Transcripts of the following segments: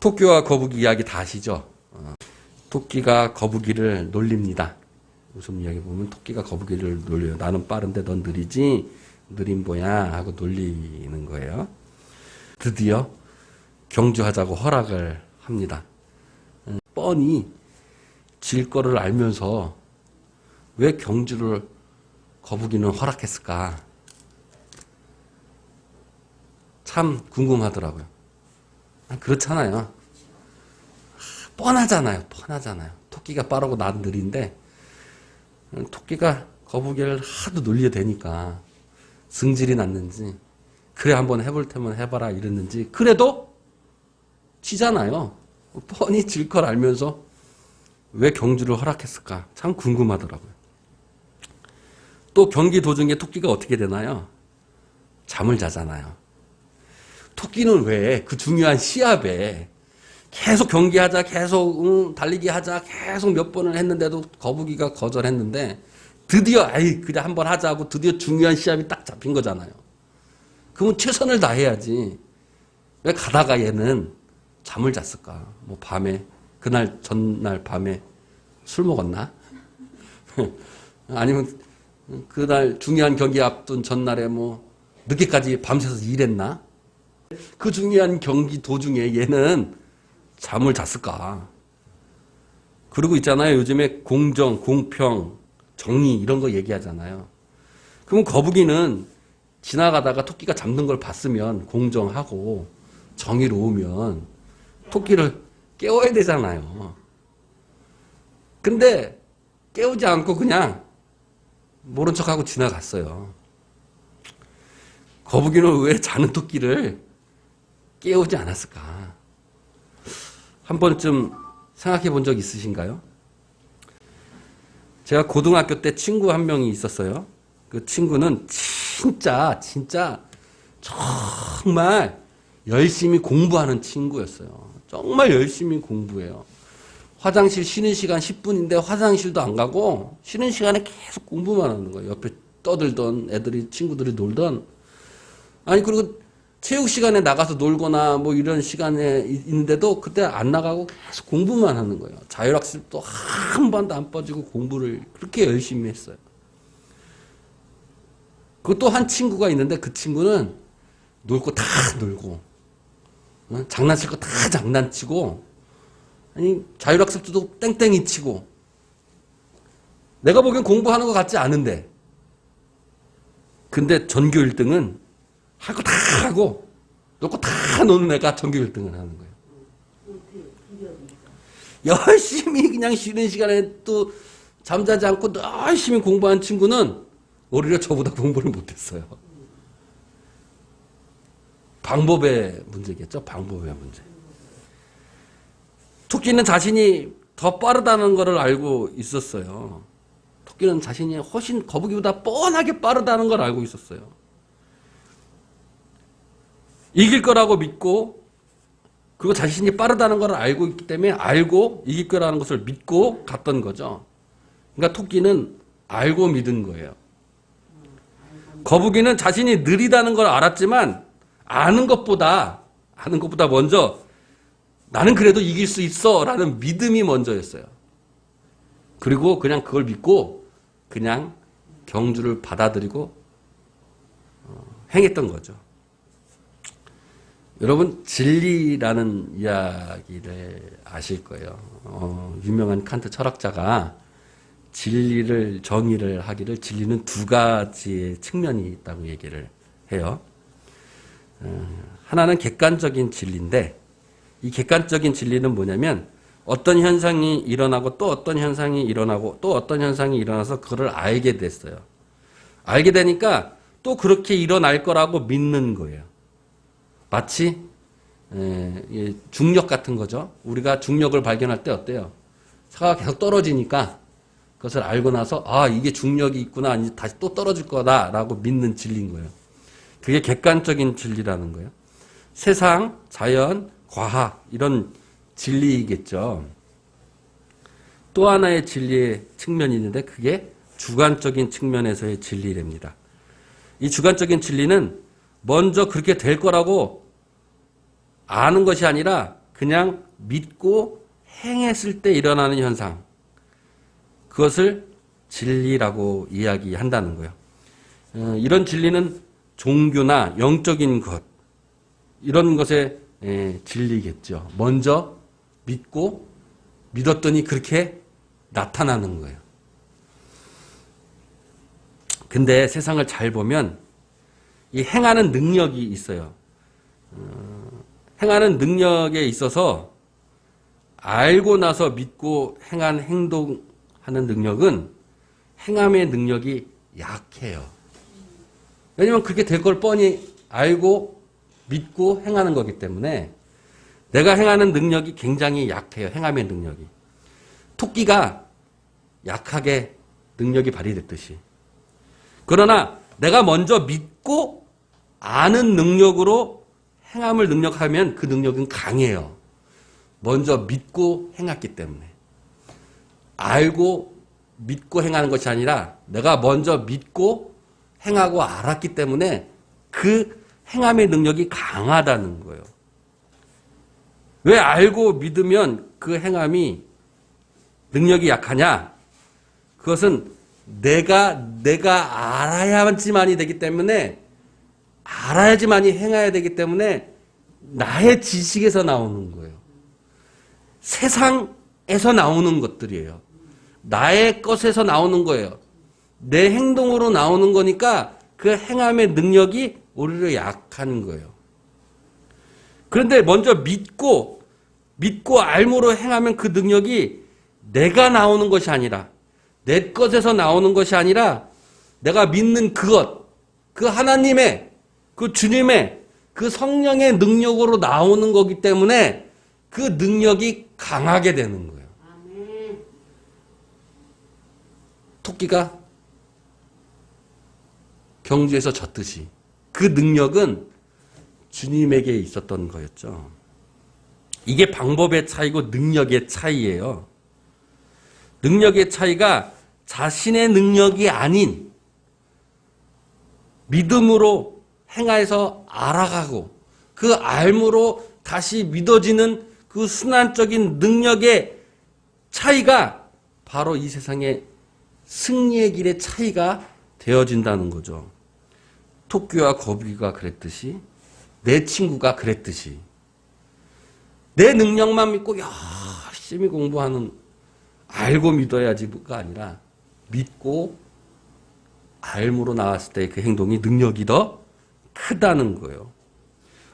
토끼와 거북이 이야기 다 아시죠? 토끼가 거북이를 놀립니다. 웃음 이야기 보면 토끼가 거북이를 놀려요. 나는 빠른데 넌 느리지? 느린 뭐야? 하고 놀리는 거예요. 드디어 경주하자고 허락을 합니다. 뻔히 질 거를 알면서 왜 경주를 거북이는 허락했을까? 참 궁금하더라고요. 그렇잖아요. 뻔하잖아요. 토끼가 빠르고 난 느린데 토끼가 거북이를 하도 놀려대니까 승질이 났는지 그래 한번 해볼 테면 해봐라 이랬는지 그래도 지잖아요. 뻔히 질 걸 알면서 왜 경주를 허락했을까? 참 궁금하더라고요. 또 경기 도중에 토끼가 어떻게 되나요? 잠을 자잖아요. 토끼는 왜 그 중요한 시합에 계속 경기하자, 계속 달리기 하자, 계속 몇 번을 했는데도 거북이가 거절했는데 드디어 그냥 한번 하자고 드디어 중요한 시합이 딱 잡힌 거잖아요. 그러면 최선을 다해야지. 왜 가다가 얘는 잠을 잤을까? 뭐 밤에 그날 전날 밤에 술 먹었나? 아니면 그날 중요한 경기 앞둔 전날에 뭐 늦게까지 밤새서 일했나? 그 중요한 경기 도중에 얘는 잠을 잤을까? 그러고 있잖아요. 요즘에 공정, 공평, 정의 이런 거 얘기하잖아요. 그럼 거북이는 지나가다가 토끼가 잠든 걸 봤으면 공정하고 정의로우면 토끼를 깨워야 되잖아요. 근데 깨우지 않고 그냥 모른 척하고 지나갔어요. 거북이는 왜 자는 토끼를 깨우지 않았을까? 한 번쯤 생각해 본 적 있으신가요? 제가 고등학교 때 친구 한 명이 있었어요. 그 친구는 진짜 정말 열심히 공부하는 친구였어요. 정말 열심히 공부해요. 화장실 쉬는 시간 10분인데 화장실도 안 가고 쉬는 시간에 계속 공부만 하는 거예요. 옆에 떠들던 애들이 친구들이 놀던 아니 그리고 체육 시간에 나가서 놀거나 뭐 이런 시간에 있는데도 그때 안 나가고 계속 공부만 하는 거예요. 자율학습도 한 번도 안 빠지고 공부를 그렇게 열심히 했어요. 그것도 한 친구가 있는데 그 친구는 놀 거 다 놀고 장난칠 거 다 장난치고 아니 자율학습도 땡땡이 치고 내가 보기엔 공부하는 것 같지 않은데 근데 전교 1등은 할 거 다 하고 놀 거 다 노는 애가 전교 1등을 하는 거예요. 열심히 그냥 쉬는 시간에 또 잠자지 않고 열심히 공부한 친구는 오히려 저보다 공부를 못했어요. 방법의 문제겠죠. 방법의 문제. 토끼는 자신이 더 빠르다는 것을 알고 있었어요. 토끼는 자신이 훨씬 거북이보다 뻔하게 빠르다는 걸 알고 있었어요. 이길 거라고 믿고 그리고 자신이 빠르다는 걸 알고 있기 때문에 알고 이길 거라는 것을 믿고 갔던 거죠. 그러니까 토끼는 알고 믿은 거예요. 거북이는 자신이 느리다는 걸 알았지만 아는 것보다 먼저 나는 그래도 이길 수 있어 라는 믿음이 먼저였어요. 그리고 그냥 그걸 믿고 그냥 경주를 받아들이고 행했던 거죠. 여러분 진리라는 이야기를 아실 거예요. 유명한 칸트 철학자가 진리를 정의를 하기를 진리는 두 가지의 측면이 있다고 얘기를 해요. 하나는 객관적인 진리인데 이 객관적인 진리는 뭐냐면 어떤 현상이 일어나고 또 어떤 현상이 일어나고 또 어떤 현상이 일어나서 그걸 알게 됐어요. 알게 되니까 또 그렇게 일어날 거라고 믿는 거예요. 마치 중력 같은 거죠. 우리가 중력을 발견할 때 어때요? 차가 계속 떨어지니까 그것을 알고 나서 이게 중력이 있구나 아니 다시 또 떨어질 거다라고 믿는 진리인 거예요. 그게 객관적인 진리라는 거예요. 세상, 자연, 과학 이런 진리이겠죠. 또 하나의 진리의 측면이 있는데 그게 주관적인 측면에서의 진리랍니다. 이 주관적인 진리는 먼저 그렇게 될 거라고 아는 것이 아니라 그냥 믿고 행했을 때 일어나는 현상. 그것을 진리라고 이야기한다는 거예요. 이런 진리는 종교나 영적인 것, 이런 것의 진리겠죠. 먼저 믿고 믿었더니 그렇게 나타나는 거예요. 근데 세상을 잘 보면 이 행하는 능력이 있어요. 행하는 능력에 있어서 알고 나서 믿고 행한 행동하는 능력은 행함의 능력이 약해요. 왜냐면 그렇게 될 걸 뻔히 알고 믿고 행하는 거기 때문에 내가 행하는 능력이 굉장히 약해요. 행함의 능력이. 토끼가 약하게 능력이 발휘됐듯이. 그러나 내가 먼저 믿고 아는 능력으로 행함을 능력하면 그 능력은 강해요. 먼저 믿고 행했기 때문에. 알고 믿고 행하는 것이 아니라 내가 먼저 믿고 행하고 알았기 때문에 그 행함의 능력이 강하다는 거예요. 왜 알고 믿으면 그 행함이 능력이 약하냐? 그것은 내가 알아야지만이 되기 때문에 알아야지만이 행해야 되기 때문에 나의 지식에서 나오는 거예요. 세상에서 나오는 것들이에요. 나의 것에서 나오는 거예요. 내 행동으로 나오는 거니까 그 행함의 능력이 오히려 약한 거예요. 그런데 먼저 믿고 알므로 행하면 그 능력이 내가 나오는 것이 아니라 내 것에서 나오는 것이 아니라 내가 믿는 그것, 그 하나님의, 그 주님의, 그 성령의 능력으로 나오는 거기 때문에 그 능력이 강하게 되는 거예요. 토끼가 경주에서 졌듯이 그 능력은 주님에게 있었던 거였죠. 이게 방법의 차이고 능력의 차이예요. 능력의 차이가 자신의 능력이 아닌 믿음으로 행하여서 알아가고 그 알므로 다시 믿어지는 그 순환적인 능력의 차이가 바로 이 세상의 승리의 길의 차이가 되어진다는 거죠. 토끼와 거북이가 그랬듯이 내 친구가 그랬듯이 내 능력만 믿고 열심히 공부하는 알고 믿어야지가 아니라 믿고 알므로 나왔을 때 그 행동이 능력이 더 크다는 거예요.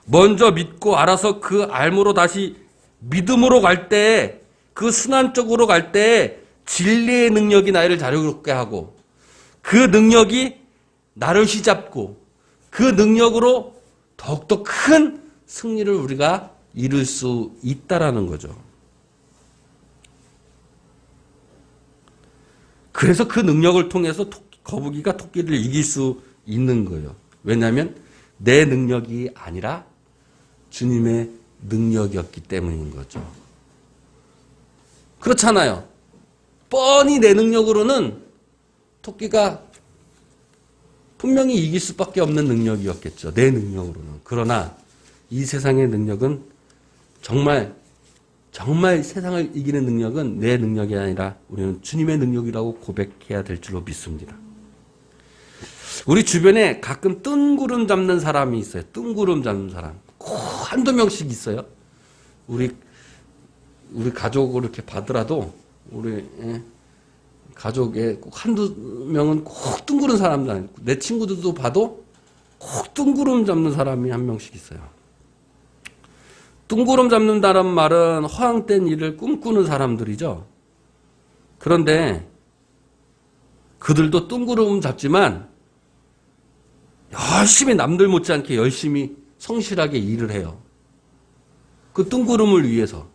먼저 믿고 알아서 그 알므로 다시 믿음으로 갈 때, 그 순환적으로 갈 때 진리의 능력이 나를 자유롭게 하고 그 능력이 나를 휘잡고 그 능력으로 더욱더 큰 승리를 우리가 이룰 수 있다라는 거죠. 그래서 그 능력을 통해서 거북이가 토끼를 이길 수 있는 거예요. 왜냐하면 내 능력이 아니라 주님의 능력이었기 때문인 거죠. 그렇잖아요. 뻔히 내 능력으로는 토끼가 분명히 이길 수밖에 없는 능력이었겠죠. 내 능력으로는. 그러나 이 세상의 능력은 정말 세상을 이기는 능력은 내 능력이 아니라 우리는 주님의 능력이라고 고백해야 될 줄로 믿습니다. 우리 주변에 가끔 뜬구름 잡는 사람이 있어요. 뜬구름 잡는 사람. 꼭 한두 명씩 있어요. 우리 가족을 이렇게 봐더라도 우리 가족에 꼭 한두 명은 꼭 뜬구름 사람들 아니고 내 친구들도 봐도 꼭 뜬구름 잡는 사람이 한 명씩 있어요. 뜬구름 잡는다는 말은 허황된 일을 꿈꾸는 사람들이죠. 그런데 그들도 뜬구름 잡지만 열심히 남들 못지않게 열심히 성실하게 일을 해요. 그 뜬구름을 위해서.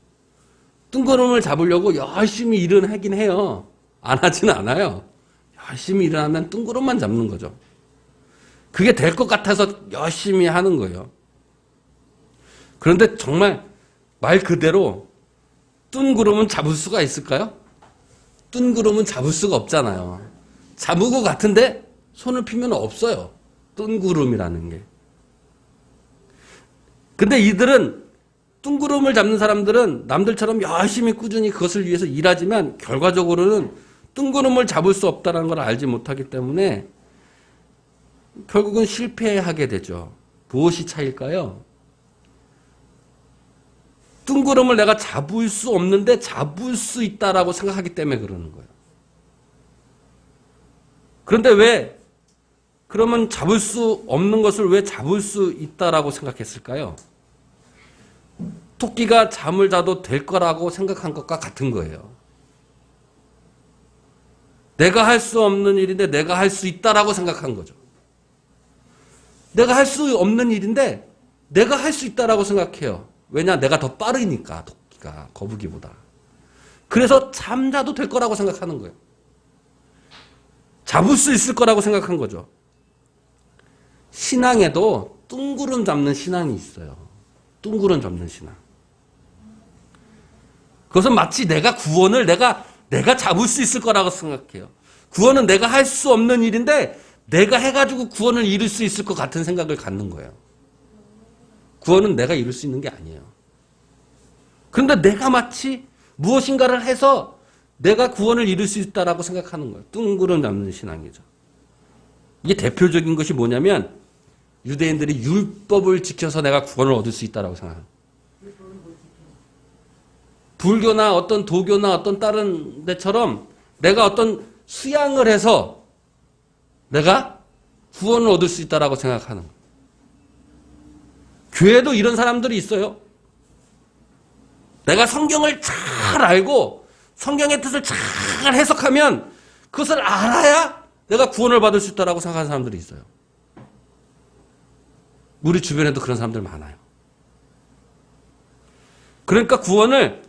뜬구름을 잡으려고 열심히 일은 하긴 해요. 안 하진 않아요. 열심히 일을 하면 뜬구름만 잡는 거죠. 그게 될 것 같아서 열심히 하는 거예요. 그런데 정말 말 그대로 뜬구름은 잡을 수가 있을까요? 뜬구름은 잡을 수가 없잖아요. 잡을 것 같은데 손을 피면 없어요. 뜬구름이라는 게. 근데 이들은 뜬구름을 잡는 사람들은 남들처럼 열심히 꾸준히 그것을 위해서 일하지만 결과적으로는 뜬구름을 잡을 수 없다는 걸 알지 못하기 때문에 결국은 실패하게 되죠. 무엇이 차일까요? 뜬구름을 내가 잡을 수 없는데 잡을 수 있다라고 생각하기 때문에 그러는 거예요. 그런데 왜 그러면 잡을 수 없는 것을 왜 잡을 수 있다라고 생각했을까요? 토끼가 잠을 자도 될 거라고 생각한 것과 같은 거예요. 내가 할 수 없는 일인데 내가 할 수 있다라고 생각한 거죠. 내가 할 수 없는 일인데 내가 할 수 있다라고 생각해요. 왜냐? 내가 더 빠르니까 토끼가 거북이보다. 그래서 잠자도 될 거라고 생각하는 거예요. 잡을 수 있을 거라고 생각한 거죠. 신앙에도 뜬구름 잡는 신앙이 있어요. 뜬구름 잡는 신앙. 그것은 마치 내가 구원을 내가 잡을 수 있을 거라고 생각해요. 구원은 내가 할 수 없는 일인데 내가 해가지고 구원을 이룰 수 있을 것 같은 생각을 갖는 거예요. 구원은 내가 이룰 수 있는 게 아니에요. 그런데 내가 마치 무엇인가를 해서 내가 구원을 이룰 수 있다라고 생각하는 거예요. 뜬구름 잡는 신앙이죠. 이게 대표적인 것이 뭐냐면 유대인들이 율법을 지켜서 내가 구원을 얻을 수 있다라고 생각해요. 불교나 어떤 도교나 어떤 다른 데처럼 내가 어떤 수양을 해서 내가 구원을 얻을 수 있다라고 생각하는 거예요. 교회도 이런 사람들이 있어요. 내가 성경을 잘 알고 성경의 뜻을 잘 해석하면 그것을 알아야 내가 구원을 받을 수 있다라고 생각하는 사람들이 있어요. 우리 주변에도 그런 사람들 많아요. 그러니까 구원을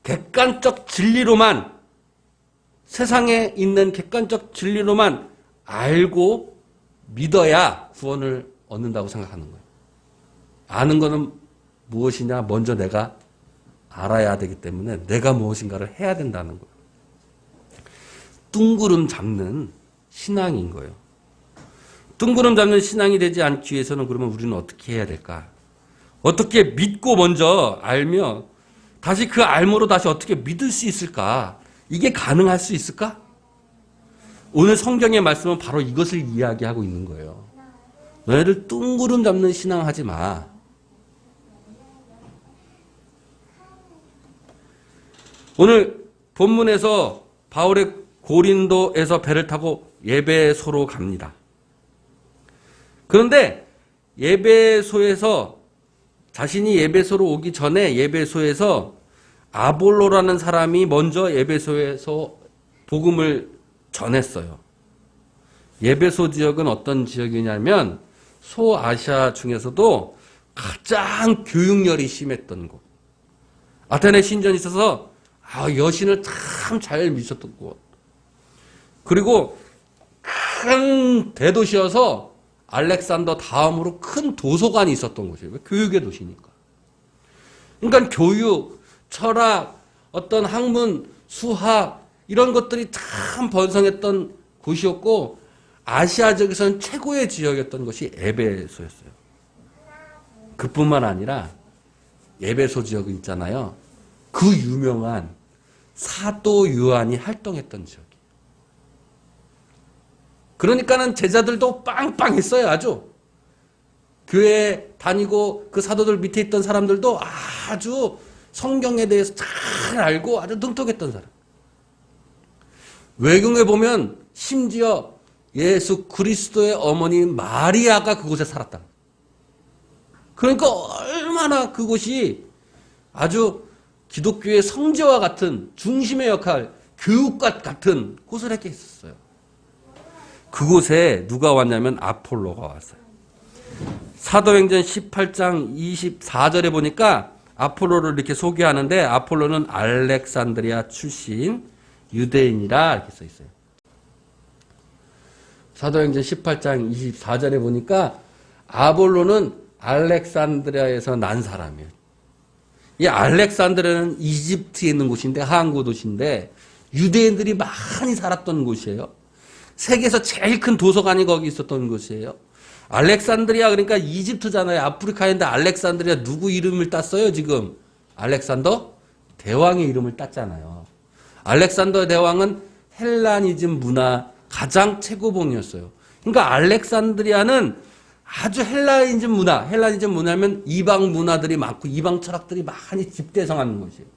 객관적 진리로만, 세상에 있는 객관적 진리로만 알고 믿어야 구원을 얻는다고 생각하는 거예요. 아는 거는 무엇이냐? 먼저 내가 알아야 되기 때문에 내가 무엇인가를 해야 된다는 거예요. 뜬구름 잡는 신앙인 거예요. 뜬구름 잡는 신앙이 되지 않기 위해서는 그러면 우리는 어떻게 해야 될까? 어떻게 믿고 먼저 알며 다시 그 알므로 다시 어떻게 믿을 수 있을까? 이게 가능할 수 있을까? 오늘 성경의 말씀은 바로 이것을 이야기하고 있는 거예요. 너희들 뜬구름 잡는 신앙 하지 마. 오늘 본문에서 바울의 고린도에서 배를 타고 예배소로 갑니다. 그런데 예배소에서 자신이 예배소로 오기 전에 예배소에서 아볼로라는 사람이 먼저 예배소에서 복음을 전했어요. 예배소 지역은 어떤 지역이냐면 소아시아 중에서도 가장 교육열이 심했던 곳. 아테네 신전이 있어서 여신을 참 잘 믿으셨던 곳. 그리고 큰 대도시여서 알렉산더 다음으로 큰 도서관이 있었던 곳이에요. 교육의 도시니까. 그러니까 교육, 철학, 어떤 학문, 수학 이런 것들이 참 번성했던 곳이었고 아시아 지역에서는 최고의 지역이었던 것이 에베소였어요. 그뿐만 아니라 에베소 지역이 있잖아요. 그 유명한 사도 요한이 활동했던 지역이에요. 그러니까는 제자들도 빵빵했어요. 아주. 교회 다니고 그 사도들 밑에 있던 사람들도 아주 성경에 대해서 잘 알고 아주 능통했던 사람. 외경에 보면 심지어 예수 그리스도의 어머니 마리아가 그곳에 살았다. 그러니까 얼마나 그곳이 아주 기독교의 성지와 같은 중심의 역할, 교육과 같은 곳을 했게 했었어요. 그곳에 누가 왔냐면 아폴로가 왔어요. 사도행전 18장 24절에 보니까 아폴로를 이렇게 소개하는데 아폴로는 알렉산드리아 출신 유대인이라 이렇게 써 있어요. 사도행전 18장 24절에 보니까 아볼로는 알렉산드리아에서 난 사람이에요. 이 알렉산드리아는 이집트에 있는 곳인데 항구 도시인데 유대인들이 많이 살았던 곳이에요. 세계에서 제일 큰 도서관이 거기 있었던 곳이에요. 알렉산드리아 그러니까 이집트잖아요. 아프리카인데 알렉산드리아 누구 이름을 땄어요 지금? 알렉산더 대왕의 이름을 땄잖아요. 알렉산더 대왕은 헬라니즘 문화 가장 최고봉이었어요. 그러니까 알렉산드리아는 아주 헬라니즘 문화면 이방 문화들이 많고 이방 철학들이 많이 집대성하는 곳이에요.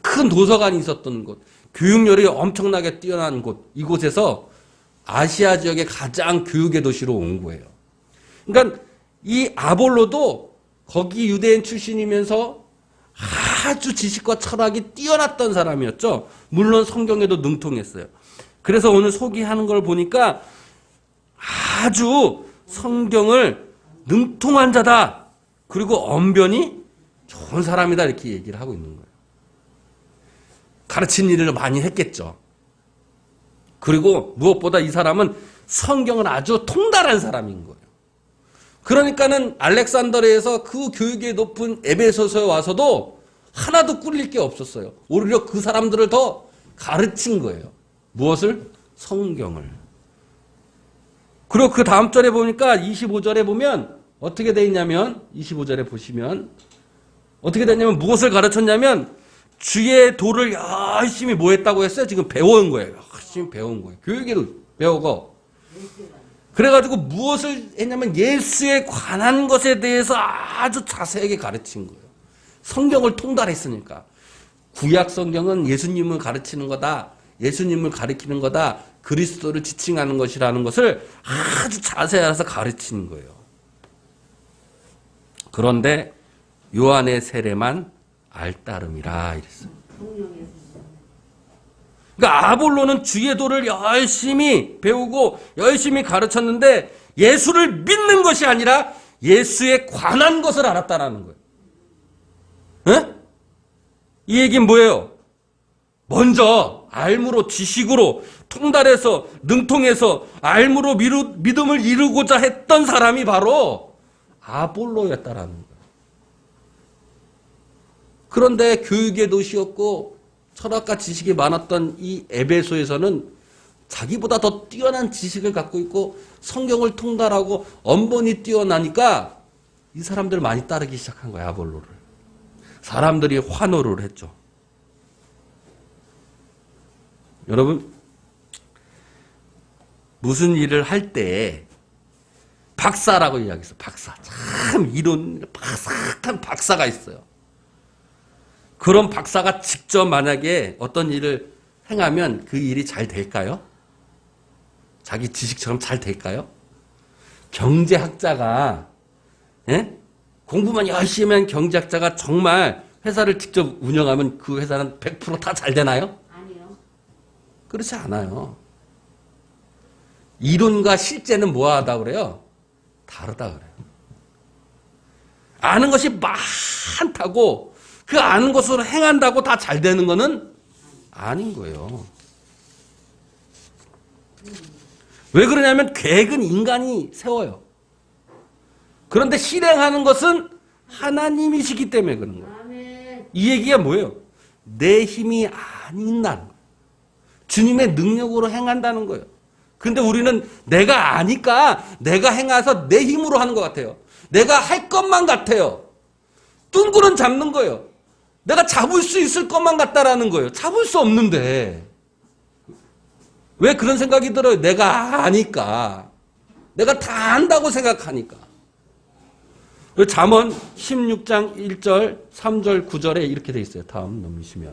큰 도서관이 있었던 곳, 교육열이 엄청나게 뛰어난 곳, 이곳에서 아시아 지역의 가장 교육의 도시로 온 거예요. 그러니까 이 아볼로도 거기 유대인 출신이면서 아주 지식과 철학이 뛰어났던 사람이었죠. 물론 성경에도 능통했어요. 그래서 오늘 소개하는 걸 보니까 아주 성경을 능통한 자다. 그리고 언변이 좋은 사람이다. 이렇게 얘기를 하고 있는 거예요. 가르친 일을 많이 했겠죠. 그리고 무엇보다 이 사람은 성경을 아주 통달한 사람인 거예요. 그러니까는 알렉산더리아에서 그 교육이 높은 에베소서에 와서도 하나도 꿀릴 게 없었어요. 오히려 그 사람들을 더 가르친 거예요. 무엇을? 성경을. 그리고 그 다음 절에 보니까 25절에 보면 어떻게 돼 있냐면 25절에 보시면 어떻게 됐냐면 무엇을 가르쳤냐면 주의 도를 열심히 뭐 했다고 했어요? 지금 배워온 거예요. 열심히 배운 거예요. 교육에도 배우고. 그래가지고 무엇을 했냐면 예수에 관한 것에 대해서 아주 자세하게 가르친 거예요. 성경을 통달했으니까. 구약 성경은 예수님을 가르치는 거다. 예수님을 가리키는 거다. 그리스도를 지칭하는 것이라는 것을 아주 자세히 알아서 가르치는 거예요. 그런데 요한의 세례만 알따름이라 이랬어요. 그러니까 아볼로는 주의 도를 열심히 배우고 열심히 가르쳤는데 예수를 믿는 것이 아니라 예수에 관한 것을 알았다라는 거예요. 에? 이 얘기는 뭐예요? 먼저 알므로 지식으로 통달해서 능통해서 알므로 믿음을 이루고자 했던 사람이 바로 아볼로였다라는 거예요. 그런데 교육의 도시였고 철학과 지식이 많았던 이 에베소에서는 자기보다 더 뛰어난 지식을 갖고 있고 성경을 통달하고 언본이 뛰어나니까 이 사람들 많이 따르기 시작한 거야, 아볼로를. 사람들이 환호를 했죠. 여러분, 무슨 일을 할 때 박사라고 이야기했어요. 박사. 참 이론 박사한 박사가 있어요. 그런 박사가 직접 만약에 어떤 일을 행하면 그 일이 잘 될까요? 자기 지식처럼 잘 될까요? 경제학자가 공부만 열심히 한 경제학자가 정말 회사를 직접 운영하면 그 회사는 100% 다 잘 되나요? 아니요. 그렇지 않아요. 이론과 실제는 뭐하다 그래요? 다르다 그래요. 아는 것이 많다고 그 아는 것으로 행한다고 다 잘 되는 거는 아닌 거예요. 왜 그러냐면 계획은 인간이 세워요. 그런데 실행하는 것은 하나님이시기 때문에 그런 거예요. 아멘. 이 얘기가 뭐예요? 내 힘이 아닌다는 거예요. 주님의 능력으로 행한다는 거예요. 근데 우리는 내가 아니까 내가 행해서 내 힘으로 하는 것 같아요. 내가 할 것만 같아요. 둥그런 잡는 거예요. 내가 잡을 수 있을 것만 같다라는 거예요. 잡을 수 없는데. 왜 그런 생각이 들어요? 내가 아니까. 내가 다 안다고 생각하니까. 잠언 16장 1절, 3절, 9절에 이렇게 돼 있어요. 다음 넘기시면.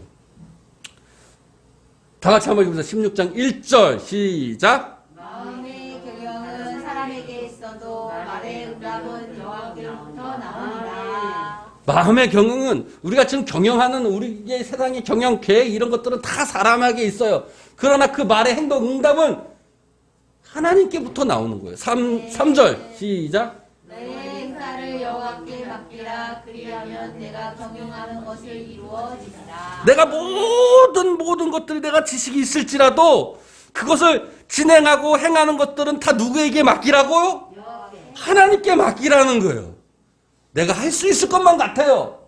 다 같이 한번 읽어보세요. 16장 1절 시작. 마음의 경영은 사람에게 있어도 말의 응답은 여호와께로부터 나옵니다. 마음의 경영은 우리가 지금 경영하는 우리의 세상의 경영 계획 이런 것들은 다 사람에게 있어요. 그러나 그 말의 행동 응답은 하나님께부터 나오는 거예요. 3절 시작. 내 행사를 여호와께 맡기라. 그리하면 내가 경영하는 것을 이루어지리라. 내가 모든 것들이 내가 지식이 있을지라도 그것을 진행하고 행하는 것들은 다 누구에게 맡기라고요? 여호와께. 하나님께 맡기라는 거예요. 내가 할 수 있을 것만 같아요.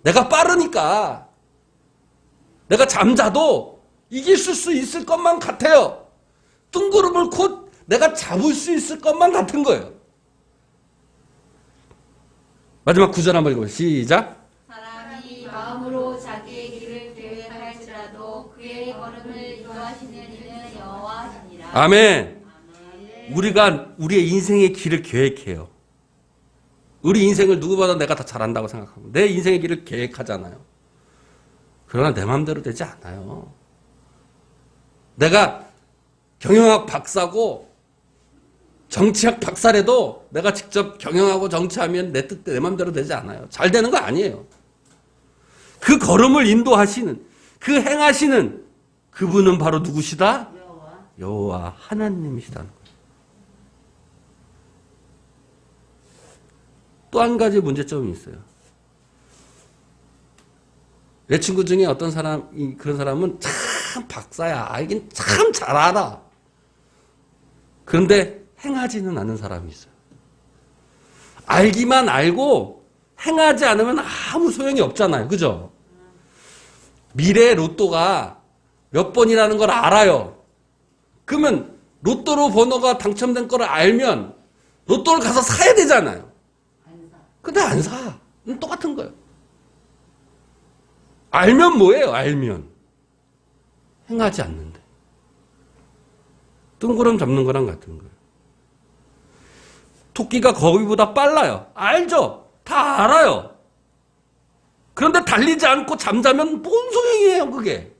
내가 빠르니까. 내가 잠자도 이길 수 있을 것만 같아요. 뜬구름을 곧 내가 잡을 수 있을 것만 같은 거예요. 마지막 9절 한번 읽어보세요. 시작. 사람이 마음으로 자기의 길을 계획할지라도 그의 걸음을 인도하시는 이는 여호와시니라. 아멘. 우리가 우리의 인생의 길을 계획해요. 우리 인생을 누구보다 내가 다 잘한다고 생각하고 내 인생의 길을 계획하잖아요. 그러나 내 마음대로 되지 않아요. 내가 경영학 박사고 정치학 박사라도 내가 직접 경영하고 정치하면 내 뜻대로 내 마음대로 되지 않아요. 잘 되는 거 아니에요. 그 걸음을 인도하시는, 그 행하시는 그분은 바로 누구시다? 여호와 하나님이시다는 거예요. 또 한 가지 문제점이 있어요. 내 친구 중에 어떤 사람, 그런 사람은 참 박사야. 알긴 참 잘 알아. 그런데 행하지는 않는 사람이 있어요. 알기만 알고 행하지 않으면 아무 소용이 없잖아요. 그죠? 미래 로또가 몇 번이라는 걸 알아요. 그러면 로또로 번호가 당첨된 걸 알면 로또를 가서 사야 되잖아요. 근데 안 사. 똑같은 거예요. 알면 뭐예요? 알면. 행하지 않는데. 뜬구름 잡는 거랑 같은 거예요. 토끼가 거위보다 빨라요. 알죠? 다 알아요. 그런데 달리지 않고 잠자면 뭔 소용이에요, 그게?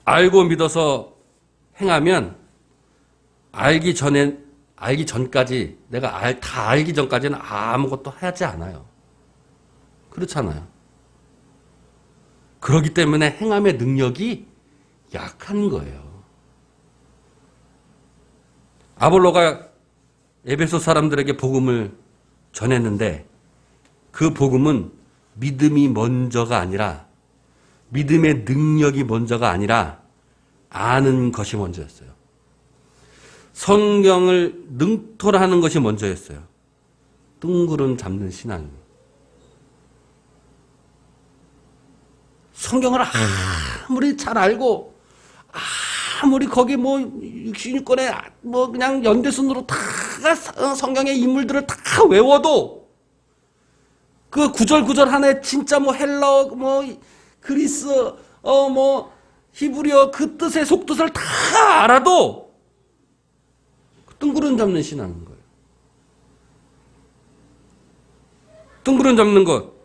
알고 믿어서 행하면 알기 전까지 내가 다 알기 전까지는 아무것도 하지 않아요. 그렇잖아요. 그렇기 때문에 행함의 능력이 약한 거예요. 아볼로가 에베소 사람들에게 복음을 전했는데 그 복음은 믿음이 먼저가 아니라 믿음의 능력이 먼저가 아니라 아는 것이 먼저였어요. 성경을 능토하는 것이 먼저였어요. 뜬구름 잡는 신앙. 성경을 아무리 잘 알고 아무리 거기 뭐 66권에 뭐 그냥 연대순으로 다 성경의 인물들을 다 외워도 그 구절구절 하나에 진짜 뭐 헬라어 뭐 그리스 뭐 히브리어 그 뜻의 속뜻을 다 알아도 뜬구름 잡는 신앙인 거예요. 뜬구름 잡는 것.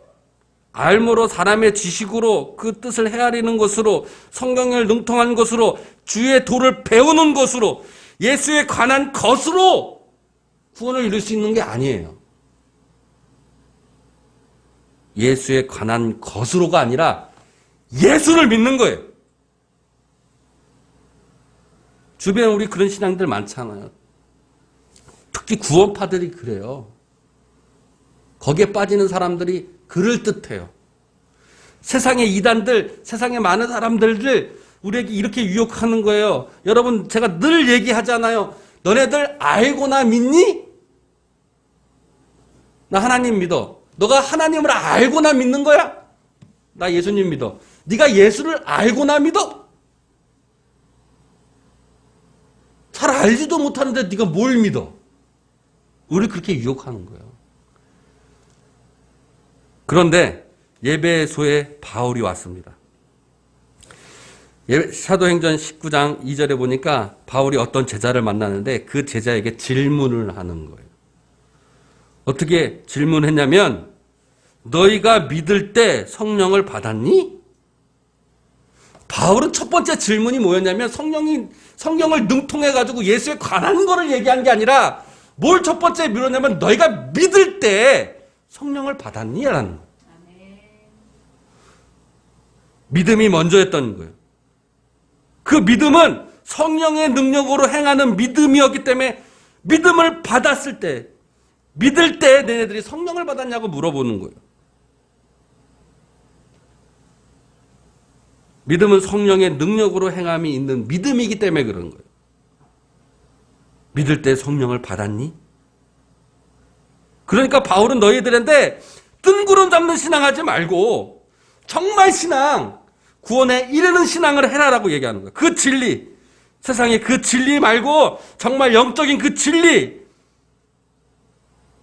알므로 사람의 지식으로 그 뜻을 헤아리는 것으로 성경을 능통한 것으로 주의 도를 배우는 것으로 예수에 관한 것으로 구원을 이룰 수 있는 게 아니에요. 예수에 관한 것으로가 아니라 예수를 믿는 거예요. 주변에 우리 그런 신앙들 많잖아요. 특히 구원파들이 그래요. 거기에 빠지는 사람들이 그럴듯해요. 세상의 이단들, 세상의 많은 사람들을 우리에게 이렇게 유혹하는 거예요. 여러분, 제가 늘 얘기하잖아요. 너네들 알고나 믿니? 나 하나님 믿어. 너가 하나님을 알고나 믿는 거야? 나 예수님 믿어. 네가 예수를 알고나 믿어? 잘 알지도 못하는데 네가 뭘 믿어? 우리 그렇게 유혹하는 거예요. 그런데 예배소에 바울이 왔습니다. 사도행전 19장 2절에 보니까 바울이 어떤 제자를 만나는데 그 제자에게 질문을 하는 거예요. 어떻게 질문했냐면 너희가 믿을 때 성령을 받았니? 바울은 첫 번째 질문이 뭐였냐면 성령을 능통해가지고 예수에 관한 거를 얘기한 게 아니라 뭘 첫 번째 물었냐면 너희가 믿을 때 성령을 받았니? 라는 거예요. 믿음이 먼저였던 거예요. 그 믿음은 성령의 능력으로 행하는 믿음이었기 때문에 믿음을 받았을 때, 믿을 때 너네들이 성령을 받았냐고 물어보는 거예요. 믿음은 성령의 능력으로 행함이 있는 믿음이기 때문에 그런 거예요. 믿을 때 성령을 받았니? 그러니까 바울은 너희들한테 뜬구름 잡는 신앙하지 말고 정말 신앙, 구원에 이르는 신앙을 해라라고 얘기하는 거예요. 그 진리, 세상에 그 진리 말고 정말 영적인 그 진리,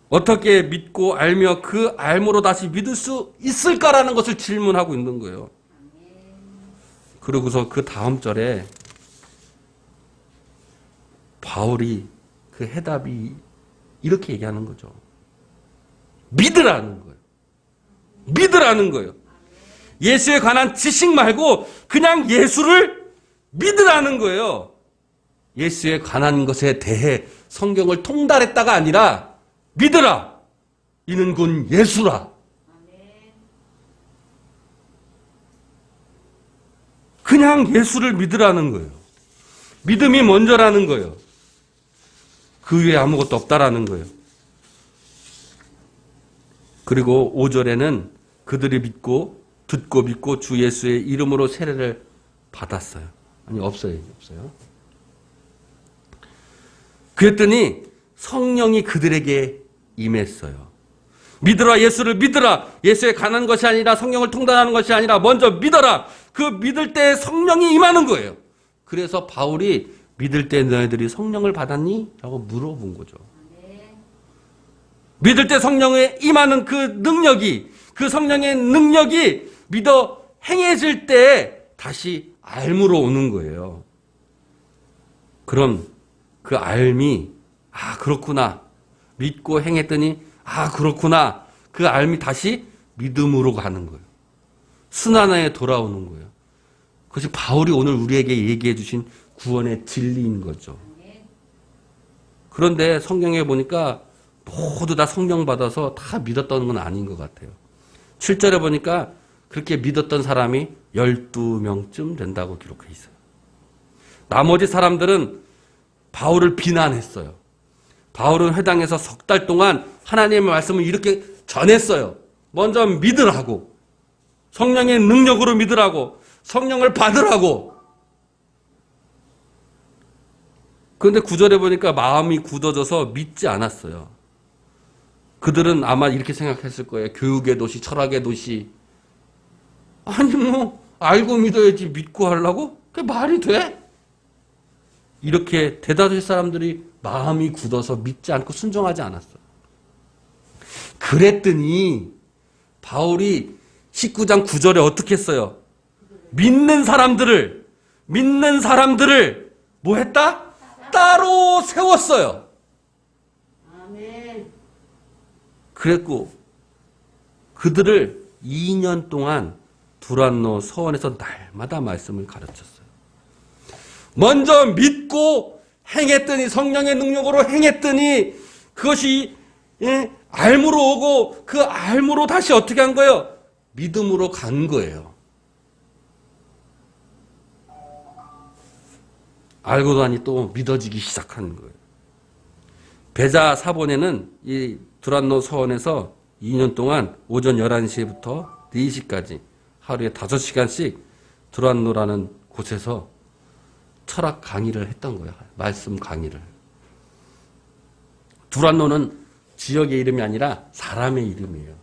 어떻게 믿고 알며 그 알므로 다시 믿을 수 있을까라는 것을 질문하고 있는 거예요. 그러고서 그 다음 절에 바울이 그 해답이 이렇게 얘기하는 거죠. 믿으라는 거예요. 믿으라는 거예요. 예수에 관한 지식 말고 그냥 예수를 믿으라는 거예요. 예수에 관한 것에 대해 성경을 통달했다가 아니라 믿으라. 이는 곧 예수라. 그냥 예수를 믿으라는 거예요. 믿음이 먼저라는 거예요. 그 위에 아무것도 없다라는 거예요. 그리고 5절에는 그들이 듣고 믿고 주 예수의 이름으로 세례를 받았어요. 아니, 없어요. 그랬더니 성령이 그들에게 임했어요. 믿으라, 예수를 믿으라. 예수에 관한 것이 아니라 성령을 통달하는 것이 아니라 먼저 믿어라. 그 믿을 때 성령이 임하는 거예요. 그래서 바울이 믿을 때 너희들이 성령을 받았니? 라고 물어본 거죠. 믿을 때 성령에 임하는 그 능력이, 그 성령의 능력이 믿어 행해질 때 다시 알므로 오는 거예요. 그럼 그 알미, 그렇구나. 믿고 행했더니 그렇구나. 그 알미 다시 믿음으로 가는 거예요. 순환에 돌아오는 거예요. 그것이 바울이 오늘 우리에게 얘기해 주신 구원의 진리인 거죠. 그런데 성경에 보니까 모두 다 성령 받아서 다 믿었던 건 아닌 것 같아요. 7절에 보니까 그렇게 믿었던 사람이 12명쯤 된다고 기록해 있어요. 나머지 사람들은 바울을 비난했어요. 바울은 회당에서 석 달 동안 하나님의 말씀을 이렇게 전했어요. 먼저 믿으라고. 성령의 능력으로 믿으라고. 성령을 받으라고. 그런데 9절에 보니까 마음이 굳어져서 믿지 않았어요. 그들은 아마 이렇게 생각했을 거예요. 교육의 도시, 철학의 도시. 아니 알고 믿어야지 믿고 하려고? 그게 말이 돼? 이렇게 대다수의 사람들이 마음이 굳어서 믿지 않고 순종하지 않았어요. 그랬더니 바울이 19장 9절에 어떻게 했어요? 믿는 사람들을 뭐 했다? 따로 세웠어요. 아멘. 그랬고 그들을 2년 동안 두란노 서원에서 날마다 말씀을 가르쳤어요. 먼저 믿고 행했더니, 성령의 능력으로 행했더니 그것이 알므로 오고 그 알므로 다시 어떻게 한 거예요? 믿음으로 간 거예요. 알고 나니 또 믿어지기 시작한 거예요. 베자 사본에는 이 두란노 서원에서 2년 동안 오전 11시부터 4시까지 하루에 5시간씩 두란노라는 곳에서 철학 강의를 했던 거예요. 말씀 강의를. 두란노는 지역의 이름이 아니라 사람의 이름이에요.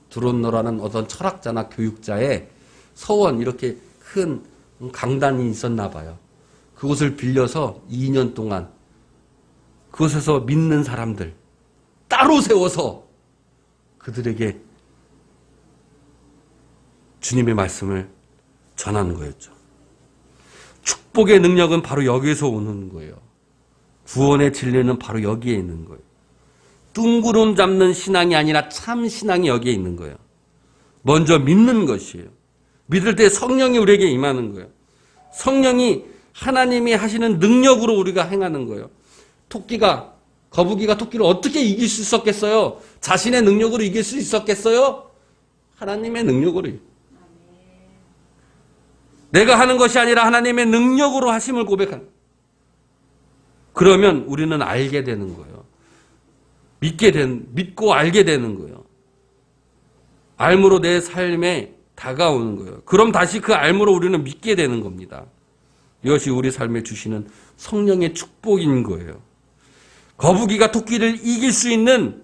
두란노라는 어떤 철학자나 교육자의 서원, 이렇게 큰 강단이 있었나 봐요. 그곳을 빌려서 2년 동안 그곳에서 믿는 사람들 따로 세워서 그들에게 주님의 말씀을 전하는 거였죠. 축복의 능력은 바로 여기에서 오는 거예요. 구원의 진리는 바로 여기에 있는 거예요. 뚱구름 잡는 신앙이 아니라 참 신앙이 여기에 있는 거예요. 먼저 믿는 것이에요. 믿을 때 성령이 우리에게 임하는 거예요. 성령이 하나님이 하시는 능력으로 우리가 행하는 거예요. 거북이가 토끼를 어떻게 이길 수 있었겠어요? 자신의 능력으로 이길 수 있었겠어요? 하나님의 능력으로. 내가 하는 것이 아니라 하나님의 능력으로 하심을 고백하는. 그러면 우리는 알게 되는 거예요. 믿고 알게 되는 거예요. 알므로 내 삶에 다가오는 거예요. 그럼 다시 그 알므로 우리는 믿게 되는 겁니다. 이것이 우리 삶에 주시는 성령의 축복인 거예요. 거북이가 토끼를 이길 수 있는,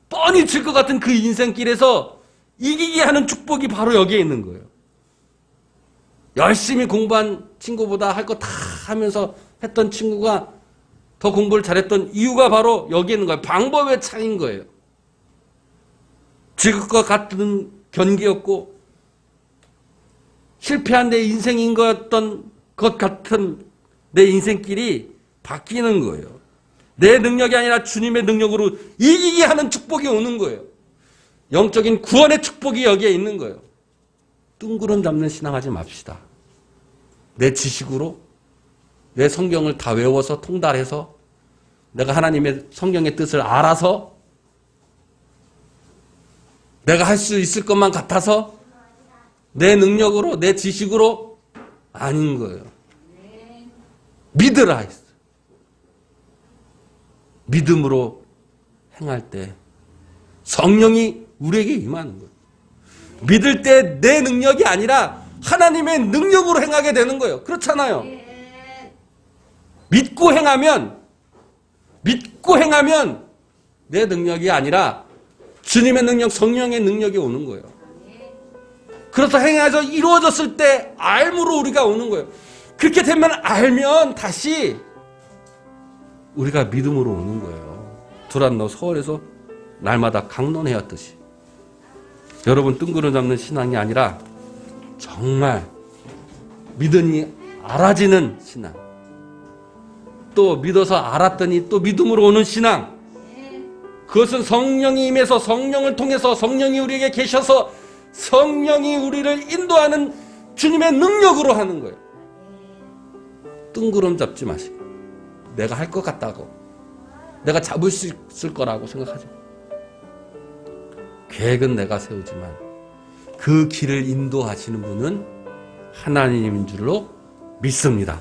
뻔히 질 것 같은 그 인생길에서 이기게 하는 축복이 바로 여기에 있는 거예요. 열심히 공부한 친구보다 할 거 다 하면서 했던 친구가 더 공부를 잘했던 이유가 바로 여기 있는 거예요. 방법의 차이인 거예요. 지금과 같은 견기였고 실패한 내 인생인 거였던 것 같은 내 인생길이 바뀌는 거예요. 내 능력이 아니라 주님의 능력으로 이기게 하는 축복이 오는 거예요. 영적인 구원의 축복이 여기에 있는 거예요. 뜬구름 잡는 신앙하지 맙시다. 내 지식으로 내 성경을 다 외워서 통달해서 내가 하나님의 성경의 뜻을 알아서 내가 할 수 있을 것만 같아서 내 능력으로 내 지식으로 아닌 거예요. 믿으라 했어요. 믿음으로 행할 때 성령이 우리에게 임하는 거예요. 믿을 때 내 능력이 아니라 하나님의 능력으로 행하게 되는 거예요. 그렇잖아요. 믿고 행하면 내 능력이 아니라 주님의 능력, 성령의 능력이 오는 거예요. 그래서 행해서 이루어졌을 때 알므로 우리가 오는 거예요. 그렇게 되면 알면 다시 우리가 믿음으로 오는 거예요. 두란노 서울에서 날마다 강론해왔듯이. 여러분 뜬구름 잡는 신앙이 아니라 정말 믿으니 알아지는 신앙. 또 믿어서 알았더니 또 믿음으로 오는 신앙. 그것은 성령이 임해서 성령을 통해서 성령이 우리에게 계셔서 성령이 우리를 인도하는 주님의 능력으로 하는 거예요. 뜬구름 잡지 마시고 내가 할 것 같다고 내가 잡을 수 있을 거라고 생각하지 마세요. 계획은 내가 세우지만 그 길을 인도하시는 분은 하나님인 줄로 믿습니다.